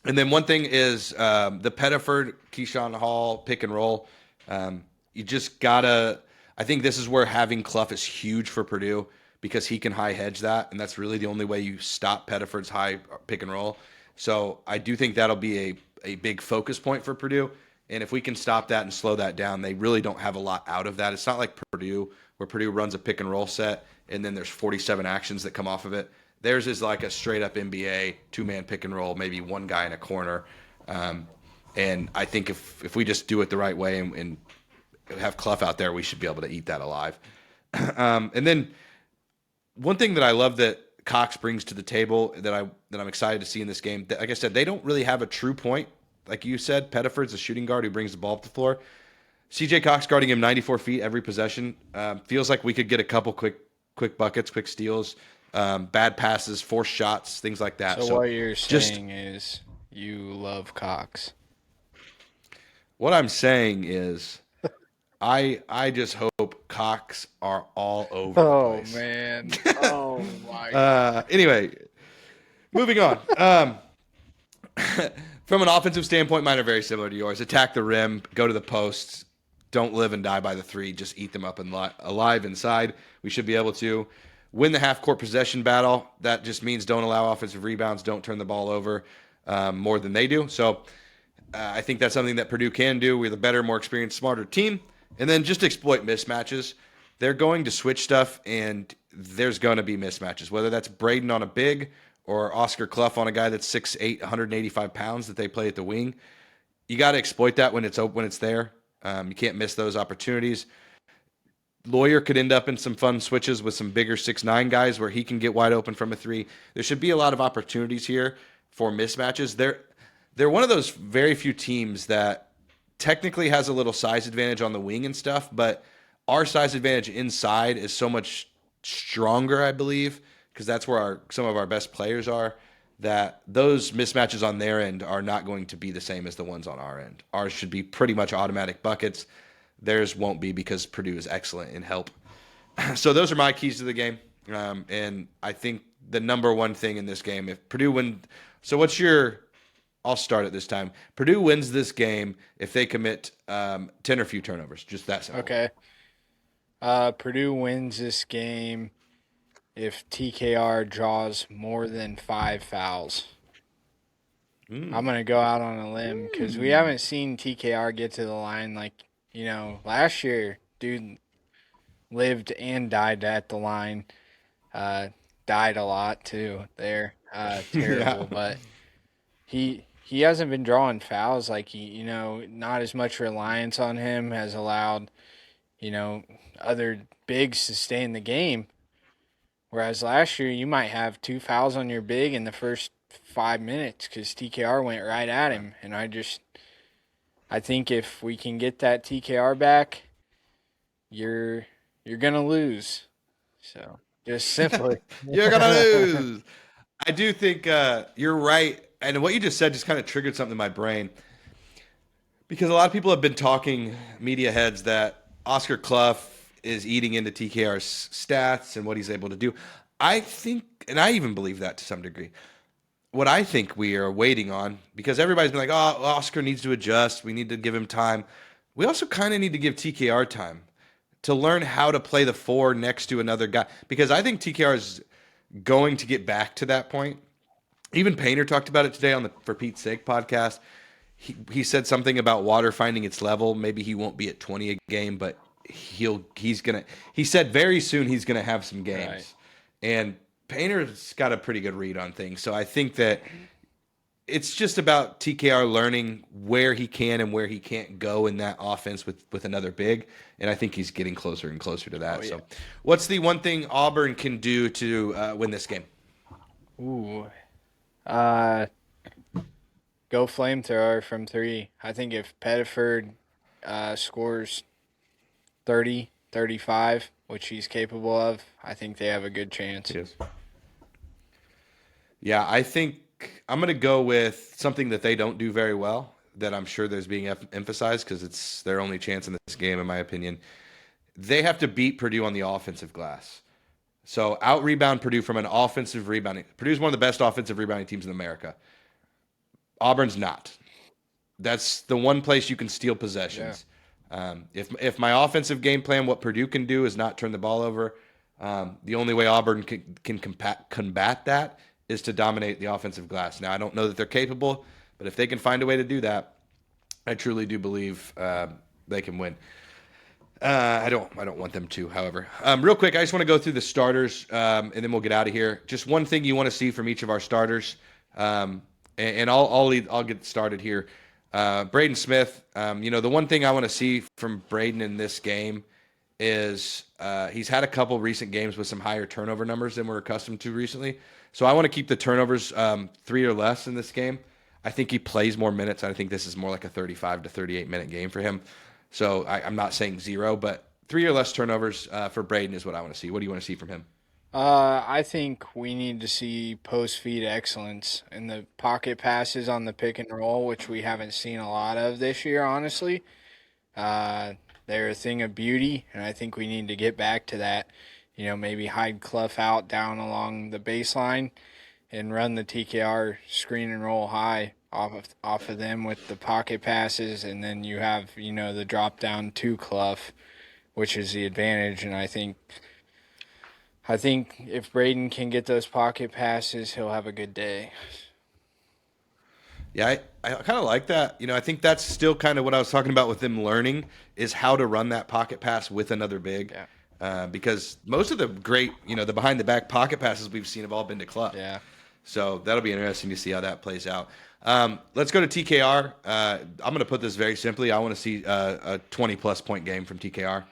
And then one thing is the Pedford, Keshan Hall pick and roll. You just gotta. I think this is where having Clough is huge for Purdue because he can high hedge that, and that's really the only way you stop Pedford's high pick and roll. So I do think that'll be a big focus point for Purdue. And if we can stop that and slow that down, they really don't have a lot out of that. It's not like Purdue, where Purdue runs a pick and roll set and then there's 47 actions that come off of it. Theirs is like a straight up NBA 2-man pick and roll, maybe one guy in a corner. And I think if we just do it the right way and have Clough out there, we should be able to eat that alive. And then one thing that I love that Cox brings to the table that I'm excited to see in this game, like I said, they don't really have a true point. Like you said, Pettiford's a shooting guard who brings the ball up the floor. CJ Cox guarding him 94 feet every possession. Feels like we could get a couple quick buckets, quick steals, bad passes, forced shots, things like that. So what you're saying is you love Cox. What I'm saying is I just hope Cox are all over the place. Oh, man. Oh, my God. Anyway, moving on. From an offensive standpoint, mine are very similar to yours. Attack the rim, go to the posts, don't live and die by the three, just eat them up and alive inside. We should be able to win the half-court possession battle. That just means don't allow offensive rebounds, don't turn the ball over more than they do. So I think that's something that Purdue can do. We're the better, more experienced, smarter team. And then just exploit mismatches. They're going to switch stuff, and there's going to be mismatches, whether that's Braden on a big or Oscar Clough on a guy that's 6'8", 185 pounds that they play at the wing. You got to exploit that when it's open, when it's there. You can't miss those opportunities. Lawyer could end up in some fun switches with some bigger 6'9" guys where he can get wide open from a three. There should be a lot of opportunities here for mismatches. They're one of those very few teams that technically has a little size advantage on the wing and stuff, but our size advantage inside is so much stronger, I believe, because that's where some of our best players are, that those mismatches on their end are not going to be the same as the ones on our end. Ours should be pretty much automatic buckets. Theirs won't be because Purdue is excellent in help. So those are my keys to the game. And I think the number one thing in this game, if Purdue win, so I'll start it this time. Purdue wins this game if they commit 10 or few turnovers. Just that simple. Okay. Purdue wins this game if TKR draws more than 5 fouls. I'm going to go out on a limb because we haven't seen TKR get to the line last year, dude lived and died at the line. Died a lot, too, there. Terrible, yeah. But he hasn't been drawing fouls. Not as much reliance on him has allowed, other bigs to stay in the game. Whereas last year, you might have 2 fouls on your big in the first 5 minutes because TKR went right at him. And I think if we can get that TKR back, you're gonna lose. So Just simply. You're gonna lose. I do think you're right, and what you just said just kind of triggered something in my brain because a lot of people have been talking, media heads, that Oscar Clough is eating into TKR's stats and what he's able to do. I think, and I even believe that to some degree. What I think we are waiting on, because everybody's been like, oh, Oscar needs to adjust. We need to give him time. We also kind of need to give TKR time to learn how to play the four next to another guy, because I think TKR is going to get back to that point. Even Painter talked about it today on the For Pete's Sake podcast. He said something about water finding its level. Maybe he won't be at 20 a game, but he said very soon he's gonna have some games. Right. And Painter's got a pretty good read on things. So I think that it's just about TKR learning where he can and where he can't go in that offense with another big. And I think he's getting closer and closer to that. Oh, yeah. So what's the one thing Auburn can do to win this game? Ooh. Go flamethrower from 3. I think if Pedford scores 30, 35, which he's capable of, I think they have a good chance. Yes. Yeah, I think I'm going to go with something that they don't do very well, that I'm sure there's being emphasized because it's their only chance in this game, in my opinion. They have to beat Purdue on the offensive glass. So out-rebound Purdue from an offensive rebounding. Purdue's one of the best offensive rebounding teams in America. Auburn's not. That's the one place you can steal possessions. Yeah. If my offensive game plan, what Purdue can do is not turn the ball over, the only way Auburn can combat that is to dominate the offensive glass. Now, I don't know that they're capable, but if they can find a way to do that, I truly do believe they can win. I don't want them to, however. Real quick, I just want to go through the starters, and then we'll get out of here. Just one thing you want to see from each of our starters, and I'll get started here. Braden Smith, the one thing I want to see from Braden in this game is he's had a couple recent games with some higher turnover numbers than we're accustomed to recently. So I want to keep the turnovers 3 or less in this game. I think he plays more minutes. I think this is more like a 35 to 38 minute game for him. So I'm not saying 0, but 3 or less turnovers for Braden is what I want to see. What do you want to see from him? I think we need to see post-feed excellence and the pocket passes on the pick and roll, which we haven't seen a lot of this year, honestly. They're a thing of beauty, and I think we need to get back to that. Maybe hide Clough out down along the baseline and run the TKR screen and roll high off of them with the pocket passes, and then you have, the drop down to Clough, which is the advantage, and I think if Braden can get those pocket passes, he'll have a good day. Yeah, I kind of like that. I think that's still kind of what I was talking about with them learning is how to run that pocket pass with another big. Yeah. Because most of the great, the behind-the-back pocket passes we've seen have all been to Clough. Yeah. So that'll be interesting to see how that plays out. Let's go to TKR. I'm going to put this very simply. I want to see a 20-plus point game from TKR.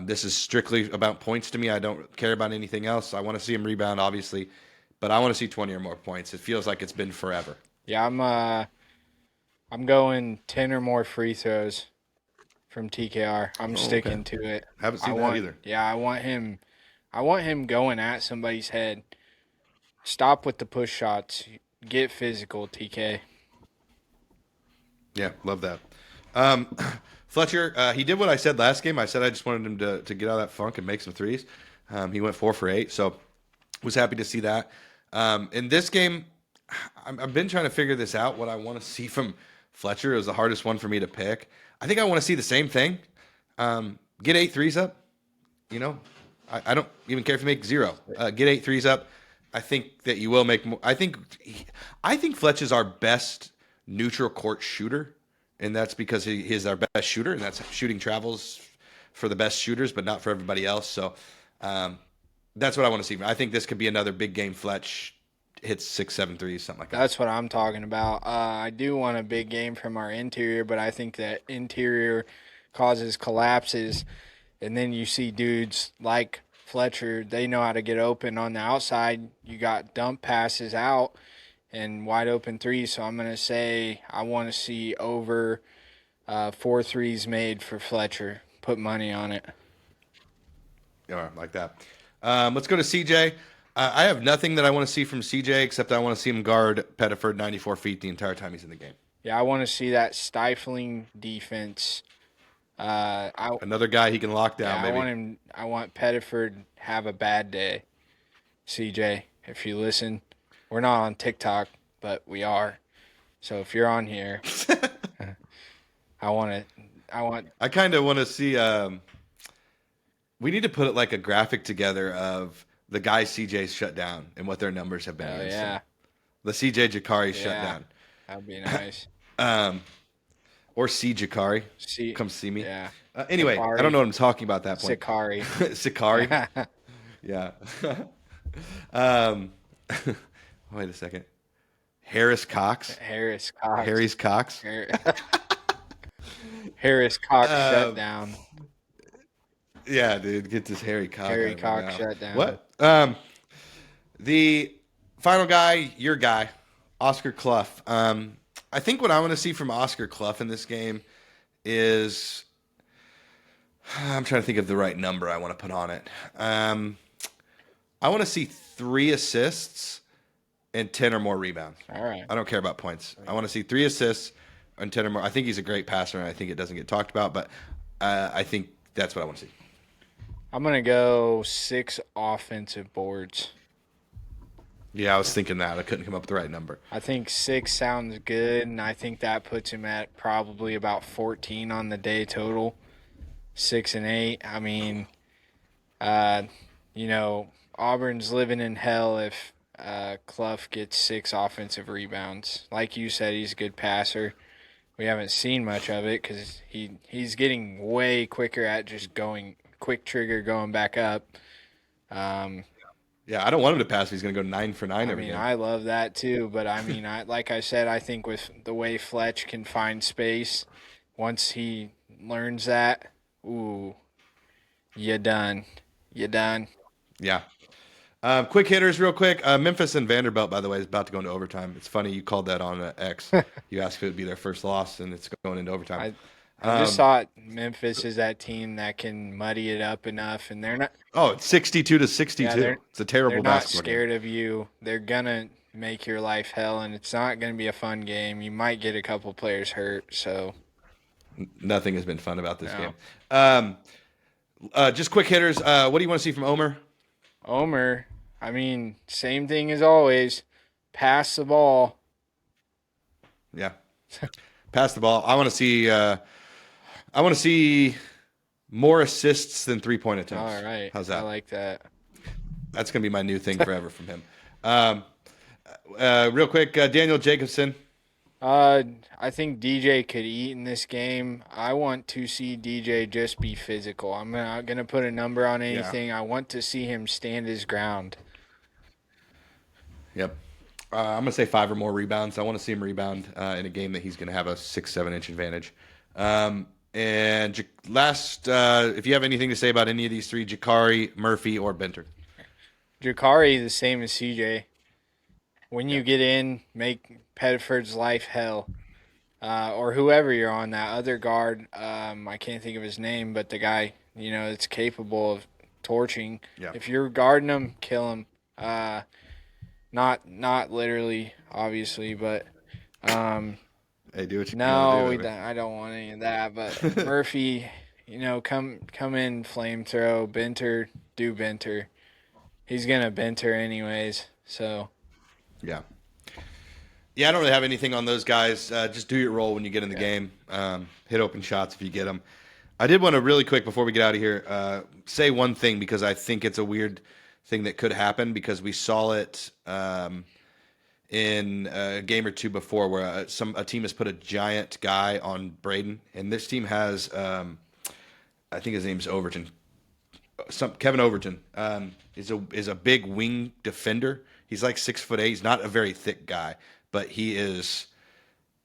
This is strictly about points to me. I don't care about anything else. I want to see him rebound, obviously, but I want to see 20 or more points. It feels like it's been forever. Yeah, I'm going 10 or more free throws from TKR. I'm sticking to it. Haven't seen that either. Yeah, I want him going at somebody's head. Stop with the push shots. Get physical, TK. Yeah, love that. Fletcher, he did what I said last game. I said I just wanted him to get out of that funk and make some threes. He went 4 for 8, so was happy to see that. In this game, I've been trying to figure this out, what I want to see from Fletcher. It was the hardest one for me to pick. I think I want to see the same thing. Get 8 threes up. I don't even care if you make 0. Get 8 threes up. I think that you will make more. I think Fletch is our best neutral court shooter, and that's because he is our best shooter, and that's shooting travels for the best shooters, but not for everybody else. So that's what I want to see. I think this could be another big game. Fletch hits 6, 7 threes, something like that. That's what I'm talking about. I do want a big game from our interior, but I think that interior causes collapses, and then you see dudes like Fletcher, they know how to get open on the outside. You got dump passes out and wide open threes. So I'm going to say I want to see over 4 threes made for Fletcher. Put money on it. Yeah, like that. Let's go to CJ. I have nothing that I want to see from CJ except I want to see him guard Pedford 94 feet the entire time he's in the game. Yeah, I want to see that stifling defense. Another guy he can lock down, baby. I want Pettiford have a bad day. CJ, if you listen, we're not on TikTok, but we are. So if you're on here, I kind of want to see. We need to put like a graphic together of the guys CJ's shut down and what their numbers have been. Against him. The CJ Jakari shut down. That'd be nice. Or C Jakari. Come see me. Yeah. Anyway, Sikari. I don't know what I'm talking about at that point. Sikari. Sikari. Yeah. Wait a second. Harris Cox. Harris Cox. Harry's Cox. Harris Cox shut down. Yeah, dude, get this Harry Cox. Harry Cox shut down. What? The final guy, your guy, Oscar Clough. I think what I want to see from Oscar Clough in this game is, I'm trying to think of the right number I want to put on it. I want to see 3 assists and 10 or more rebounds. All right. I don't care about points. I want to see 3 assists and 10 or more. I think he's a great passer, and I think it doesn't get talked about, but I think that's what I want to see. I'm going to go 6 offensive boards. Yeah, I was thinking that. I couldn't come up with the right number. I think 6 sounds good, and I think that puts him at probably about 14 on the day total. 6 and 8. I mean, Auburn's living in hell if Clough gets 6 offensive rebounds. Like you said, he's a good passer. We haven't seen much of it because he's getting way quicker at just going quick trigger, going back up. Yeah, I don't want him to pass. He's going to go 9 for 9 every game. I love that too, but I mean, like I said, I think with the way Fletch can find space, once he learns that, ooh, you done. Yeah. Quick hitters, real quick. Memphis and Vanderbilt, by the way, is about to go into overtime. It's funny you called that on X. You asked if it would be their first loss, and it's going into overtime. I just thought Memphis is that team that can muddy it up enough, and they're not. Oh, it's 62-62. Yeah, it's a terrible basketball game. They're not scared of you. They're gonna make your life hell, and it's not gonna be a fun game. You might get a couple players hurt, so. Nothing has been fun about this game. Just quick hitters. What do you want to see from Omer? Omer, I mean, same thing as always. Pass the ball. Yeah, pass the ball. I want to see more assists than 3-point attempts. All right. How's that? I like that. That's going to be my new thing forever from him. Real quick, Daniel Jacobson. I think DJ could eat in this game. I want to see DJ just be physical. I'm not going to put a number on anything. Yeah. I want to see him stand his ground. Yep. I'm going to say 5 or more rebounds. I want to see him rebound in a game that he's going to have a 6-7 inch advantage. And last, if you have anything to say about any of these 3, Jakari, Murphy, or Benter. Jakari, the same as CJ. When you get in, make Pettiford's life hell. Or whoever you're on, that other guard, I can't think of his name, but the guy, that's capable of torching. Yeah. If you're guarding him, kill him. Not literally, obviously, but hey, do what you no, do, I don't want any of that. But Murphy, come in, flame throw. Benter, do Benter. He's gonna Benter anyways. So yeah, I don't really have anything on those guys. Just do your role when you get in the game. Hit open shots if you get them. I did want to really quick before we get out of here say one thing because I think it's a weird thing that could happen because we saw it in a game or two before where a team has put a giant guy on Braden, and this team has I think his name's Overton. Kevin Overton is a big wing defender. He's like 6'8". He's not a very thick guy, but he is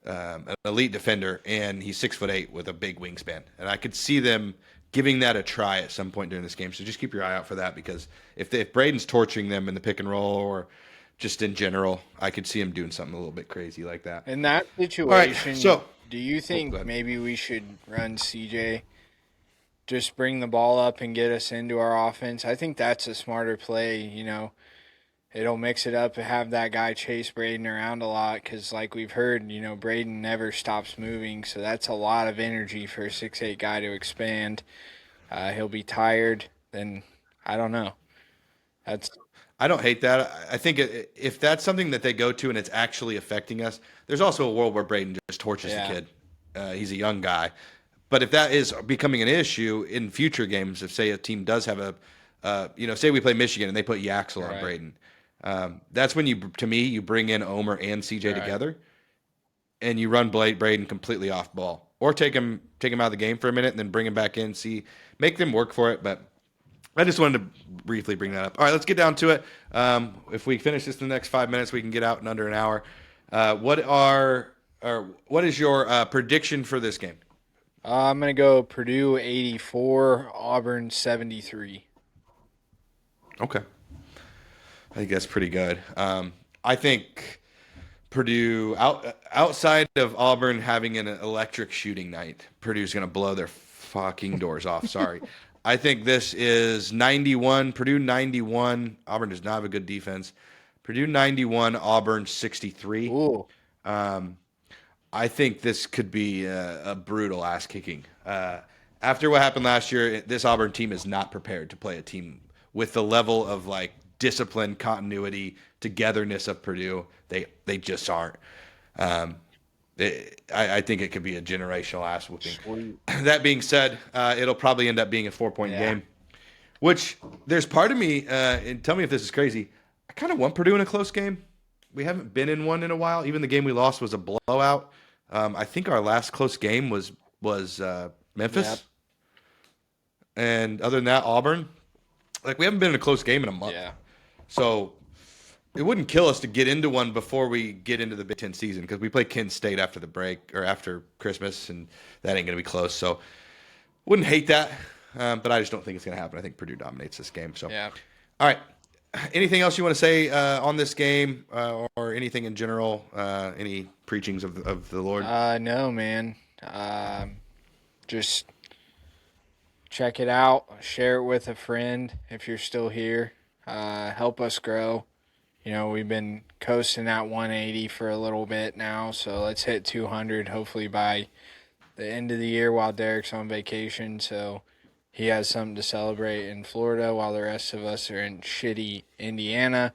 an elite defender, and he's 6'8" with a big wingspan. And I could see them giving that a try at some point during this game. So just keep your eye out for that because if Braden's torturing them in the pick and roll or just in general, I could see him doing something a little bit crazy like that. In that situation, do you think maybe we should run CJ just bring the ball up and get us into our offense. I think that's a smarter play, It'll mix it up and have that guy chase Braden around a lot because, like we've heard, Braden never stops moving. So that's a lot of energy for a 6'8" guy to expand. He'll be tired. Then I don't know. I don't hate that. I think if that's something that they go to and it's actually affecting us, there's also a world where Braden just torches the kid. He's a young guy. But if that is becoming an issue in future games, if, say, a team does have say we play Michigan and they put Yaxel on Braden, that's when you bring in Omer and CJ together and you run Braden completely off ball. Or take him out of the game for a minute and then bring him back in, make them work for it. But I just wanted to briefly bring that up. All right, let's get down to it. If we finish this in the next 5 minutes, we can get out in under an hour. What is your prediction for this game? I'm going to go Purdue 84, Auburn 73. Okay. I think that's pretty good. I think Purdue, outside of Auburn having an electric shooting night, Purdue's going to blow their fucking doors off. Sorry. I think this is 91, Purdue 91. Auburn does not have a good defense. Purdue 91, Auburn 63. Ooh. I think this could be a brutal ass kicking. After what happened last year, this Auburn team is not prepared to play a team with the level of discipline, continuity, togetherness of Purdue. They just aren't. I think it could be a generational ass whooping. Sweet. That being said, it'll probably end up being a 4-point game, which there's part of me, and tell me if this is crazy, I kind of want Purdue in a close game. We haven't been in one in a while. Even the game we lost was a blowout. I think our last close game was Memphis. Yep. And other than that, Auburn. We haven't been in a close game in a month. Yeah. So it wouldn't kill us to get into one before we get into the Big Ten season because we play Kent State after the break or after Christmas, and that ain't going to be close. So wouldn't hate that, but I just don't think it's going to happen. I think Purdue dominates this game. So, yeah. All right. Anything else you want to say on this game or anything in general? Any preachings of the Lord? No, man. Just check it out. Share it with a friend if you're still here. Help us grow. We've been coasting at 180 for a little bit now, so let's hit 200 hopefully by the end of the year while Derek's on vacation. So he has something to celebrate in Florida while the rest of us are in shitty Indiana.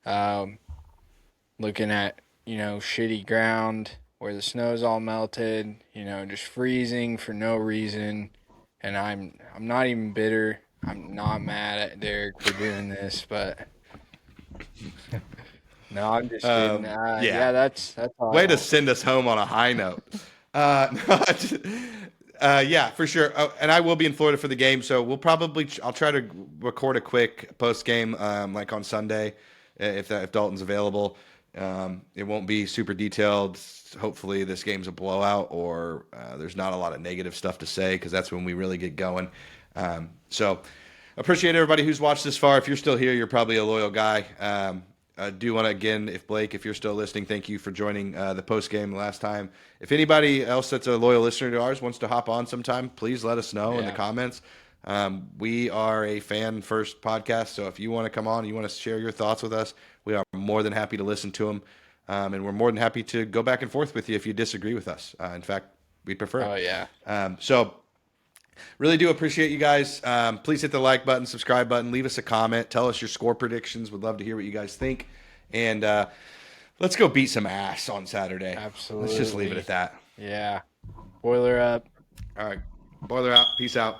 Looking at, shitty ground where the snow's all melted, just freezing for no reason. And I'm not even bitter. I'm not mad at Derek for doing this, but no, I'm just kidding. That's all. Way to send us home on a high note. Yeah, for sure. Oh, and I will be in Florida for the game, so I'll try to record a quick post game, on Sunday, if Dalton's available. It won't be super detailed. Hopefully, this game's a blowout, or there's not a lot of negative stuff to say because that's when we really get going. So, appreciate everybody who's watched this far. If you're still here, you're probably a loyal guy. I do want to, again, if you're still listening, thank you for joining the post game last time. If anybody else that's a loyal listener to ours wants to hop on sometime, please let us know in the comments. We are a fan-first podcast, so if you want to come on, you want to share your thoughts with us, we are more than happy to listen to them, and we're more than happy to go back and forth with you if you disagree with us. In fact, we prefer it. Oh, yeah. So really do appreciate you guys. Please hit the like button, subscribe button, leave us a comment, tell us your score predictions. We'd love to hear what you guys think, and let's go beat some ass on Saturday. Absolutely. Let's just leave it at that. Yeah. Boiler up. All right. Boiler out. Peace out.